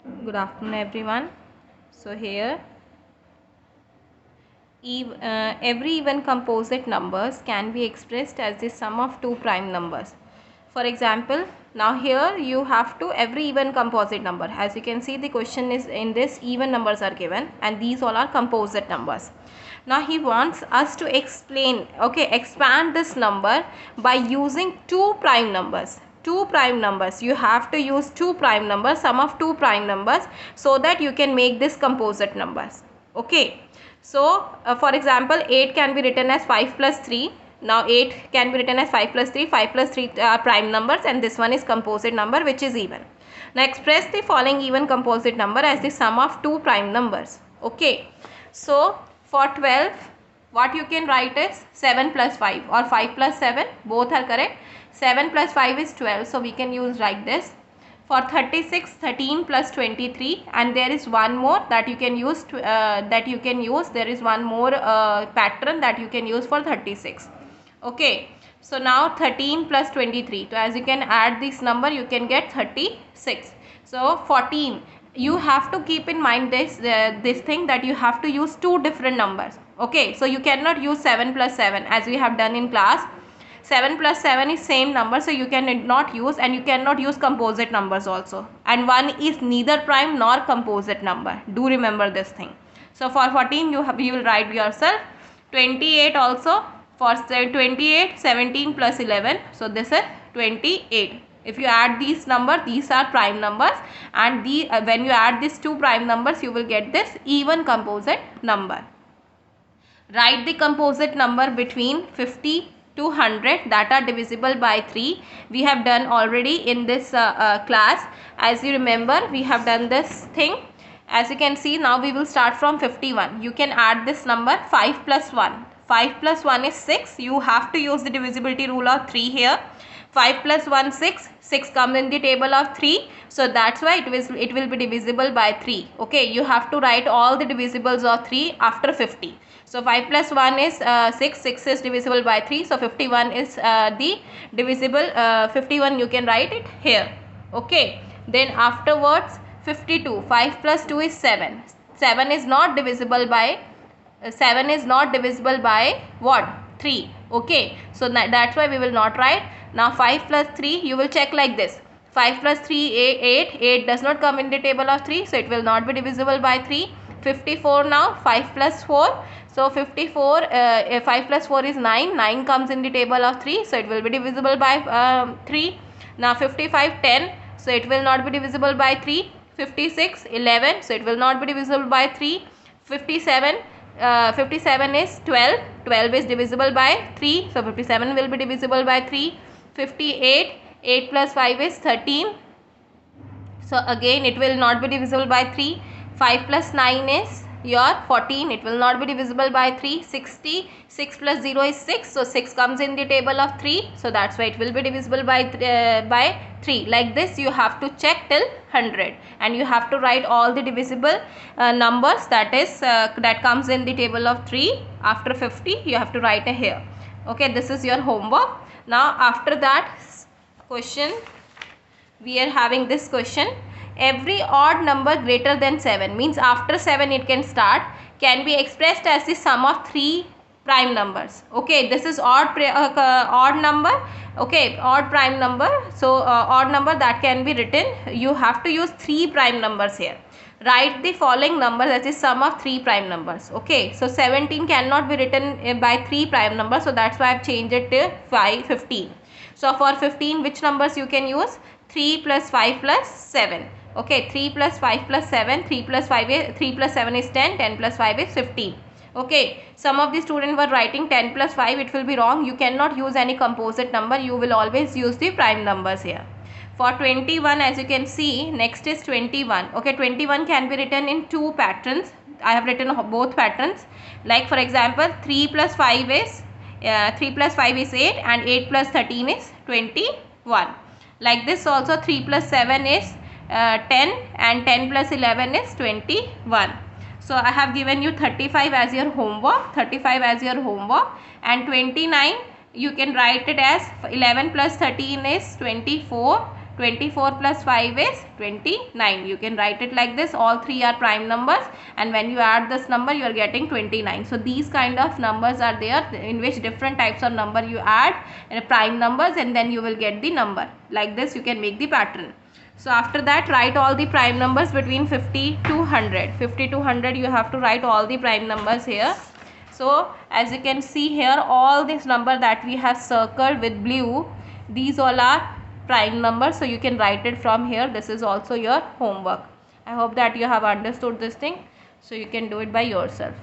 Good afternoon, everyone. So here, every even composite numbers can be expressed as the sum of two prime numbers. For example, now here you have to every even composite number. As you can see, the question is in this even numbers are given, and these all are composite numbers. Now he wants us to expand this number by using two prime numbers. Two prime numbers, you have to use two prime numbers, sum of two prime numbers, so that you can make this composite numbers. Okay, so for example, 8 can be written as 5 plus 3. Now 8 can be written as 5 plus 3. 5 plus 3 are prime numbers, and this one is composite number, which is even. Now express the following even composite number as the sum of two prime numbers. Okay, so for 12, what you can write is 7 plus 5 or 5 plus 7, both are correct. 7 plus 5 is 12, so we can use like this. For 36, 13 plus 23, and there is one more that you can use there is one more pattern that you can use for 36. Okay, so now 13 plus 23, so as you can add this number, you can get 36. So 14, you have to keep in mind this thing, that you have to use two different numbers. Okay, so you cannot use 7 plus 7 as we have done in class. 7 plus 7 is same number, so you cannot use, and you cannot use composite numbers also, and 1 is neither prime nor composite number. Do remember this thing. So for 14, you will write yourself 28 also. For 28, 17 plus 11, so this is 28. If you add these numbers, these are prime numbers, and when you add these two prime numbers, you will get this even composite number. Write the composite number between 50 to 100 that are divisible by 3. We have done already in this class. As you remember, we have done this thing. As you can see, now we will start from 51. You can add this number 5 plus 1. 5 plus 1 is 6. You have to use the divisibility rule of 3 here. 5 plus 1, 6. 6 comes in the table of 3. So that's why it will be divisible by 3. Okay, you have to write all the divisibles of 3 after 50. So 5 plus 1 is 6. 6 is divisible by 3. So 51 is the divisible. 51 you can write it here. Okay. Then afterwards 52. 5 plus 2 is 7. 7 is not divisible by 7 is not divisible by what? 3. Okay. So that's why we will not write. Now 5 plus 3, you will check like this. 5 plus 3, 8. 8 does not come in the table of 3. So it will not be divisible by 3. 54 now. 5 plus 4. So 54, 5 plus 4 is 9. 9 comes in the table of 3. So it will be divisible by 3. Now 55, 10. So it will not be divisible by 3. 56, 11. So it will not be divisible by 3. 57, 57 is 12. 12 is divisible by 3. So 57 will be divisible by 3. 58, 8 plus 5 is 13. So again it will not be divisible by 3. 5 plus 9 is your 14. It will not be divisible by 3. 60, 6 plus 0 is 6. So 6 comes in the table of 3. So that's why it will be divisible by 3. Like this you have to check till 100, and you have to write all the divisible numbers that comes in the table of 3 after 50. You have to write here. Okay, this is your homework. Now after that question, we are having this question. Every odd number greater than 7, means after 7 it can start, can be expressed as the sum of 3 prime numbers. Okay, this is odd number. Okay, odd prime number. So odd number that can be written, you have to use 3 prime numbers here. Write the following numbers as the sum of 3 prime numbers. Okay, so 17 cannot be written by 3 prime numbers, so that's why I have changed it to 15. So for 15, which numbers you can use? 3 plus 5 plus 7. Okay, 3 plus 5 plus 7. 3 plus 7 is 10. 10 plus 5 is 15. Okay, some of the students were writing 10 plus 5. It will be wrong. You cannot use any composite number. You will always use the prime numbers here. For 21, as you can see, next is 21. Okay, 21 can be written in two patterns. I have written both patterns. Like for example, 3 plus 5 is 8, and 8 plus 13 is 21. Like this also, 3 plus 7 is 10, and 10 plus 11 is 21. So I have given you 35 as your homework. 35 as your homework, and 29 you can write it as 11 plus 13 is 24. 24 plus 5 is 29. You can write it like this. All three are prime numbers, and when you add this number you are getting 29. So these kind of numbers are there in which different types of number you add in prime numbers, and then you will get the number. Like this you can make the pattern. So after that, write all the prime numbers between 50 to 100. 50 to 100 you have to write all the prime numbers here. So as you can see here, all this number that we have circled with blue, these all are prime numbers. So you can write it from here. This is also your homework. I hope that you have understood this thing. So you can do it by yourself.